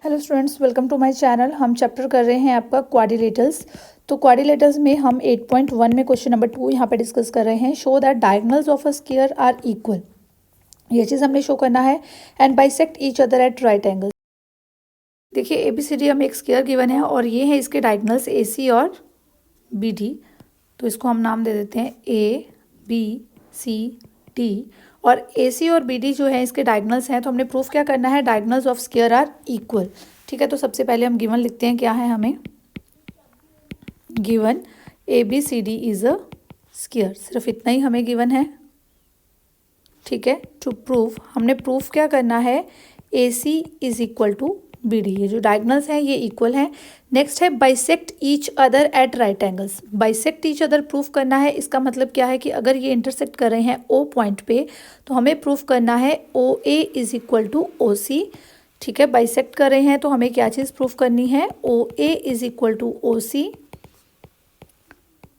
Hello students, welcome to my channel. हम chapter कर रहे हैं आपका क्वाड्रिलेटरल्स। तो क्वाड्रिलेटरल्स में हम 8.1 में क्वेश्चन नंबर 2 यहाँ पे डिस्कस कर रहे हैं। Show that diagonals of a square are equal. ये चीज़ हमने शो करना है। And bisect each other at right angle. देखिए ABCD हमें एक स्क्वायर गिवन है और ये है इसके डायगोनल्स AC और BD। तो इसको हम नाम दे देते हैं ABCD। और AC और BD जो है इसके डायगोनल्स हैं। तो हमने प्रूफ क्या करना है, diagonals of square are equal. ठीक है, तो सबसे पहले हम गिवन लिखते हैं। क्या है हमें given? ABCD is a square. सिर्फ इतना ही हमें गिवन है। ठीक है, टू प्रूफ हमने प्रूफ क्या करना है, AC is equal to BD। ये जो डायगोनल्स हैं ये इक्वल हैं। नेक्स्ट है bisect each other at right angles. Bisect each other proof करना है। इसका मतलब क्या है कि अगर ये इंटरसेक्ट कर रहे हैं O पॉइंट पे तो हमें प्रूफ करना है OA is equal to OC। ठीक है, बाइसेक्ट कर रहे हैं तो हमें क्या चीज़ प्रूफ करनी है, OA is equal to OC।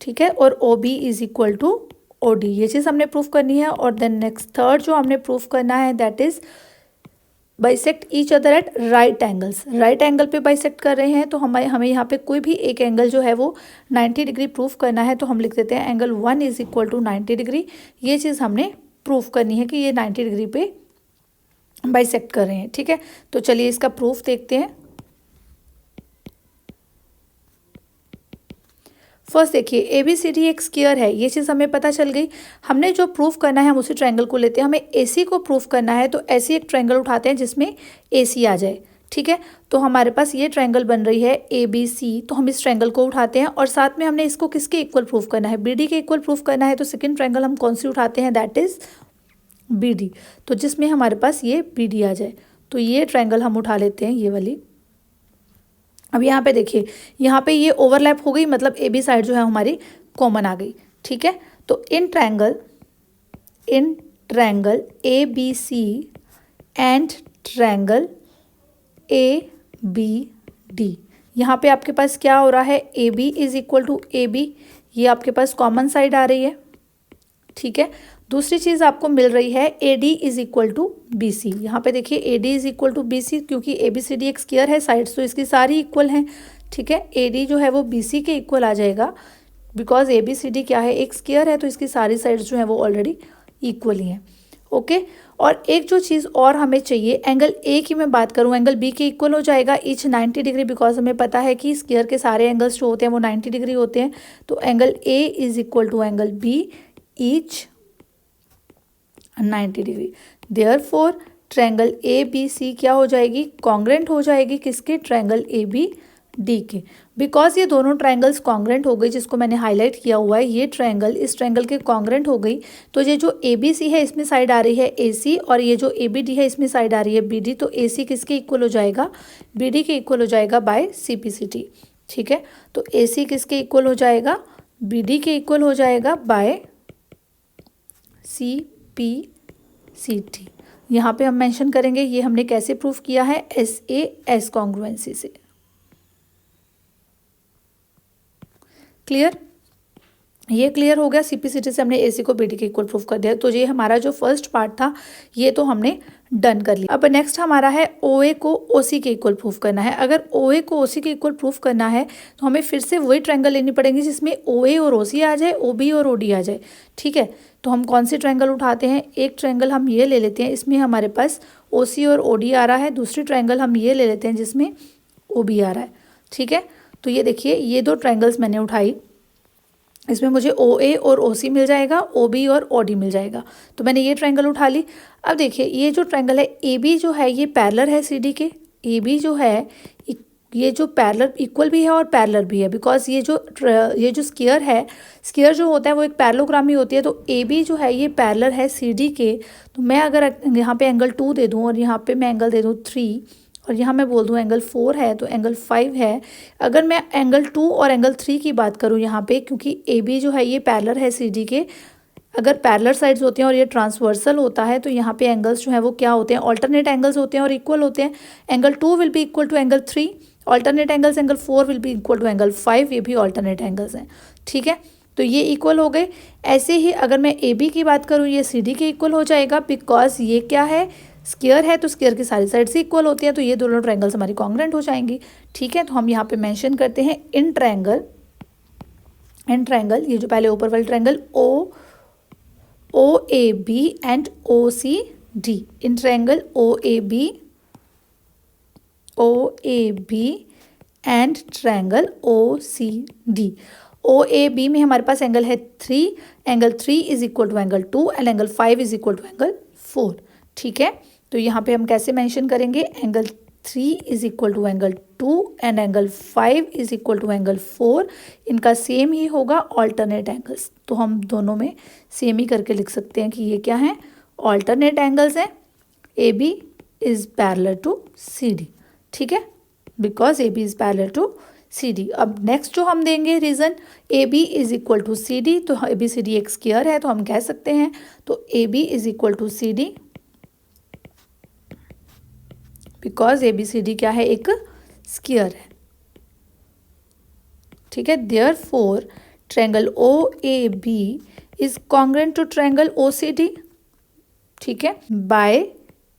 ठीक है, और OB is equal to OD। ये चीज़ हमने प्रूफ करनी है। और देन नेक्स्ट थर्ड जो हमने प्रूफ करना है that is bisect each other at right angles. Right angle पे बाइसेक्ट कर रहे हैं तो हमें यहाँ पे कोई भी एक एंगल जो है वो 90 डिग्री प्रूफ करना है। तो हम लिख देते हैं angle 1 is equal to 90 degree. ये चीज़ हमने प्रूफ करनी है कि ये 90 डिग्री पे बाइसेक्ट कर रहे हैं। ठीक है, तो चलिए इसका प्रूफ देखते हैं। फर्स्ट देखिए ABCD एक स्क्वायर है, ये चीज़ हमें पता चल गई। हमने जो प्रूफ करना है हम उसी ट्रायंगल को लेते हैं। हमें AC को प्रूफ करना है तो ऐसी एक ट्रायंगल उठाते हैं जिसमें AC आ जाए। ठीक है, तो हमारे पास ये ट्रायंगल बन रही है ABC। तो हम इस ट्रायंगल को उठाते हैं और साथ में हमने इसको किसके इक्वल प्रूफ करना है, BD के इक्वल प्रूफ करना है। तो सेकेंड ट्रायंगल हम कौन सी उठाते हैं, दैट इज BD। तो जिसमें हमारे पास ये BD आ जाए। तो ये ट्रायंगल हम उठा लेते हैं, ये वाली। अब यहाँ पे देखिए, यहाँ पे ये ओवरलैप हो गई, मतलब AB साइड जो है हमारी कॉमन आ गई। ठीक है, तो in triangle ABC and triangle ABD, यहाँ पे आपके पास क्या हो रहा है, AB is equal to AB। ये आपके पास कॉमन साइड आ रही है। ठीक है, दूसरी चीज़ आपको मिल रही है AD is equal to BC। यहाँ पे देखिए AD is equal to BC, क्योंकि ABCD एक स्क्वायर है, साइड्स तो इसकी सारी इक्वल हैं। ठीक है, AD जो है वो BC के इक्वल आ जाएगा, बिकॉज ABCD क्या है, एक स्क्वायर है, तो इसकी सारी साइड्स जो है वो ऑलरेडी इक्वल ही हैं। ओके, और एक जो चीज़ और हमें चाहिए, एंगल A की मैं बात करूँ, एंगल B के इक्वल हो जाएगा ईच 90 डिग्री, बिकॉज हमें पता है कि स्क्वायर के सारे एंगल्स जो होते हैं वो 90 डिग्री होते हैं। तो angle A is equal to angle B each 90 degree. Therefore triangle ABC क्या हो जाएगी, कॉन्ग्रेंट हो जाएगी किसके, ट्रायंगल ABD के। बिकॉज ये दोनों ट्रायंगल्स कॉन्ग्रेंट हो गई, जिसको मैंने हाईलाइट किया हुआ है, ये ट्रायंगल इस ट्रायंगल के कॉन्ग्रेंट हो गई। तो ये जो ABC है इसमें साइड आ रही है AC, और ये जो ABD है इसमें साइड आ रही है BD। तो AC किसके इक्वल हो जाएगा, BD के इक्वल हो जाएगा बाय CPCT। ठीक है, तो AC किसके इक्वल हो जाएगा, BD के इक्वल हो जाएगा बाय CPCT। यहाँ पे हम मेंशन करेंगे ये हमने कैसे प्रूफ किया है, SAS कॉन्ग्रुएंसी से। क्लियर? ये क्लियर हो गया। CPCT से हमने AC को BD के इक्वल प्रूफ कर दिया। तो ये हमारा जो फर्स्ट पार्ट था ये तो हमने डन कर लिया। अब नेक्स्ट हमारा है OA को OC के इक्वल प्रूफ करना है। अगर OA को OC के इक्वल प्रूफ करना है तो हमें फिर से वही ट्रायंगल लेनी पड़ेगी जिसमें OA और OC आ जाए, OB और OD आ जाए। ठीक है, तो हम कौन सी ट्रायंगल उठाते हैं, एक ट्रायंगल हम ये ले लेते हैं, इसमें हमारे पास OC और OD आ रहा है। दूसरी ट्रायंगल हम ये ले लेते हैं जिसमें OB आ रहा है। ठीक है, तो ये देखिए ये दो ट्रायंगल्स मैंने उठाई, इसमें मुझे OA और OC मिल जाएगा, OB और OD मिल जाएगा। तो मैंने ये ट्रायंगल उठा ली। अब देखिए ये जो ट्रायंगल है AB जो है ये पैरेलल है CD के। AB जो है ये जो पैरेलल इक्वल भी है और पैरेलल भी है, बिकॉज ये जो स्क्वायर है, स्क्वायर जो होता है वो एक पैरेललोग्राम ही होती है। तो AB जो है ये पैरेलल है CD के। तो मैं अगर यहाँ पे एंगल 2 दे दूँ और यहाँ पे मैं एंगल दे दूँ 3 और यहाँ मैं बोल दूँ एंगल 4 है, तो एंगल 5 है। अगर मैं एंगल 2 और एंगल 3 की बात करूँ यहाँ पे, क्योंकि AB जो है ये पैरेलल है CD के, अगर पैरेलल साइड्स होती हैं और ये ट्रांसवर्सल होता है तो यहाँ पे एंगल्स जो है वो क्या होते हैं, ऑल्टरनेट एंगल्स होते हैं और इक्वल होते हैं। Angle 2 will be equal to angle 3, alternate angles angle 4 will be equal to angle 5, ये भी ऑल्टरनेट एंगल्स हैं। ठीक है, तो ये इक्वल हो गए। ऐसे ही अगर मैं AB की बात करूँ ये CD के इक्वल हो जाएगा, बिकॉज ये क्या है, स्क्वायर है तो स्क्वायर की सारी साइड से इक्वल होती है, तो ये दोनों ट्रायंगल्स हमारी कॉन्ग्रुएंट हो जाएंगी। ठीक है, तो हम यहाँ पे मेंशन करते हैं इन ट्रायंगल, ये जो पहले ऊपर वाले triangle O A B and O C D, in triangle O A B and triangle O C D. O A B में हमारे पास एंगल है 3, angle 3 is equal to angle 2 and angle 5 is equal to angle 4। ठीक है, तो यहाँ पे हम कैसे मेंशन करेंगे, angle 3 is equal to angle 2 and angle 5 is equal to angle 4, इनका सेम ही होगा ऑल्टरनेट एंगल्स, तो हम दोनों में सेम ही करके लिख सकते हैं कि ये क्या है, ऑल्टरनेट एंगल्स हैं। A B is parallel to C D. ठीक है, because A B is parallel to C D. अब नेक्स्ट जो हम देंगे reason, A B is equal to C D, तो ए बी सी डी एक स्क्वायर है, तो हम कह सकते हैं तो A B is equal to C D, because A B C D क्या है, एक स्क्वायर है। ठीक है, therefore triangle O A B is congruent to triangle O C D. ठीक है, by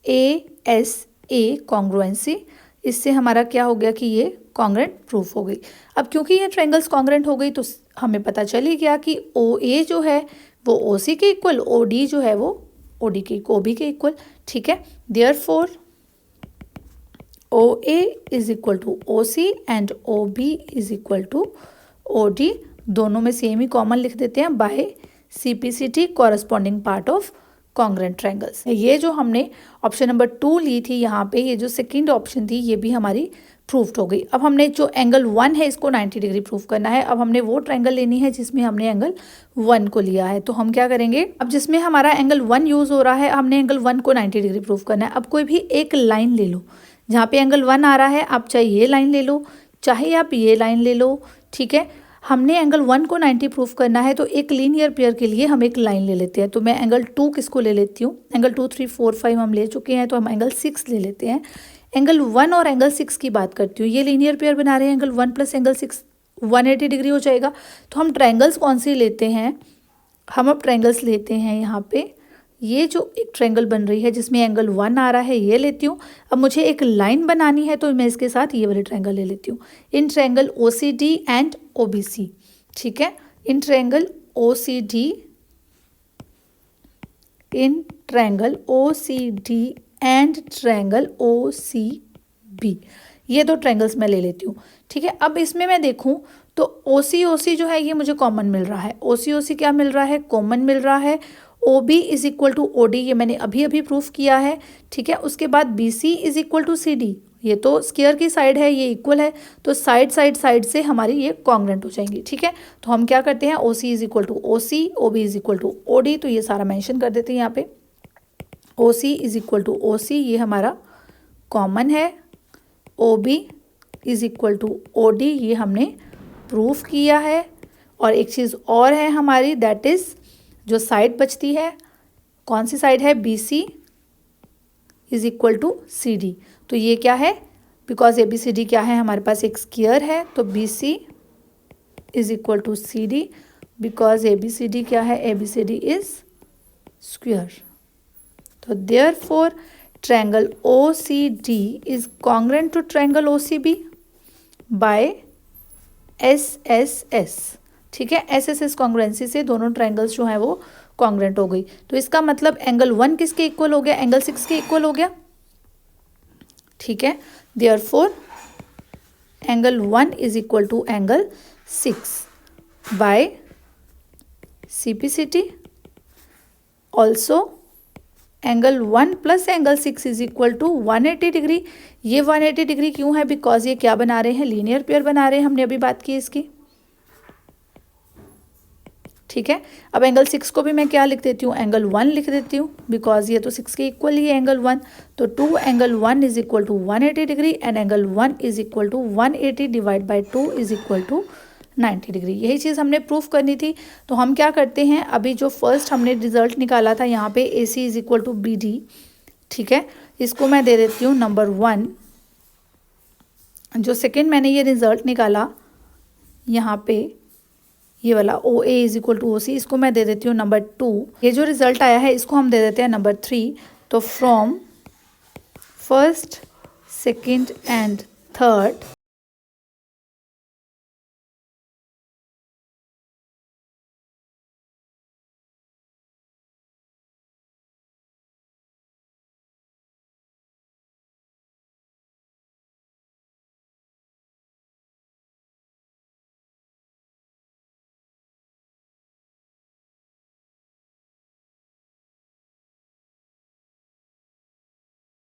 A S A congruency, इससे हमारा क्या हो गया कि ये कॉन्ग्रुएंट प्रूफ हो गई। अब क्योंकि ये ट्रायंगल्स कॉन्ग्रुएंट हो गई तो हमें पता चल ही गया कि ओ ए जो है वो ओ सी के इक्वल, ओ डी जो है वो ओ डी के ओ बी के इक्वल। ठीक है, therefore O A is equal to O C and O B is equal to O D, दोनों में सेम ही कॉमन लिख देते हैं by C P C T corresponding part of congruent triangles. ये जो हमने ऑप्शन नंबर 2 ली थी यहाँ पे, ये जो सेकंड ऑप्शन थी ये भी हमारी प्रूफ्ड हो गई। अब हमने जो एंगल 1 है इसको 90 डिग्री प्रूफ करना है। अब हमने वो ट्रायंगल लेनी है जिसमें हमने एंगल 1 को लिया है, तो हम क्या करेंगे, अब जिसमें हमारा एंगल 1 यूज़ हो रहा है, हमने एंगल 1 को 90 डिग्री प्रूफ करना है। अब कोई भी एक लाइन ले लो, जहाँ पे एंगल 1 आ रहा है, आप चाहे ये लाइन ले लो, चाहे आप ये लाइन ले लो। ठीक है, हमने एंगल 1 को 90 प्रूफ करना है, तो एक लीनियर पेयर के लिए हम एक लाइन ले लेते हैं। तो मैं एंगल 2 किसको ले लेती हूँ, एंगल 2, 3, 4, 5 हम ले चुके हैं, तो हम एंगल 6 ले लेते हैं। एंगल 1 और एंगल 6 की बात करती हूँ, ये लीनियर पेयर बना रहे हैं, एंगल 1 प्लस एंगल 6 180 डिग्री हो जाएगा। तो हम ट्रायंगल्स कौन से लेते हैं, हम अब ट्रायंगल्स लेते हैं यहाँ पे, ये जो एक ट्रायंगल बन रही है जिसमें एंगल 1 आ रहा है ये लेती हूँ। अब मुझे एक लाइन बनानी है तो मैं इसके साथ ये वाले ट्रायंगल ले लेती हूँ, in triangle O C D and O B C. ठीक है, in triangle O C D, in triangle O C D and triangle O C B, ये दो ट्रायंगल्स मैं ले लेती हूँ। ठीक है, अब इसमें मैं देखूँ तो ओ सी जो है ये मुझे कॉमन मिल रहा है, ओ सी क्या मिल रहा है, कॉमन मिल रहा है। O B is equal to O D, ये मैंने अभी अभी प्रूफ किया है। ठीक है, उसके बाद B C is equal to C D, ये तो स्क्वायर की साइड है, ये इक्वल है, तो साइड से हमारी ये कॉन्ग्रुएंट हो जाएंगी। ठीक है, तो हम क्या करते हैं, O C is equal to O C, O B is equal to O D, तो ये सारा मेंशन कर देते हैं यहाँ पे। O C is equal to O C, ये हमारा कॉमन है। O B is equal to O D, ये हमने प्रूफ किया है। और एक चीज़ और है हमारी, दैट इज़ जो साइड बचती है, कौन सी साइड है, B C is equal to C D. तो ये क्या है, because A B C D क्या है, हमारे पास एक स्क्वायर है, तो B C is equal to C D, because A B C D क्या है, A B C D is square. तो therefore triangle O C D is congruent to triangle O C B by S S S. ठीक है, S S S congruency से दोनों triangles जो हैं वो कॉन्ग्रुएंट हो गई। तो इसका मतलब एंगल 1 किसके इक्वल हो गया, एंगल 6 के इक्वल हो गया। ठीक है, therefore angle 1 is equal to angle 6 by C P C T. Also angle 1 plus angle 6 is equal to 180 degree. ये 180 डिग्री क्यों है, बिकॉज ये क्या बना रहे हैं, लीनियर पेयर बना रहे हैं, हमने अभी बात की इसकी। ठीक है, अब एंगल 6 को भी मैं क्या लिख देती हूँ, एंगल 1 लिख देती हूँ, बिकॉज ये तो 6 के इक्वल ही है एंगल 1। तो 2 angle 1 is equal to 180 degree and angle 1 is equal to 180 divide by 2 is equal to 90 degree. यही चीज़ हमने प्रूफ करनी थी। तो हम क्या करते हैं, अभी जो फर्स्ट हमने रिजल्ट निकाला था यहाँ पे A C is equal to B D. ठीक है, इसको मैं दे देती हूँ नंबर 1। जो सेकेंड मैंने ये रिजल्ट निकाला यहाँ पे, ये वाला ओ A is equal to O सी, इसको मैं दे देती हूँ नंबर 2। ये जो रिजल्ट आया है इसको हम दे देते हैं नंबर 3। तो from first, second and third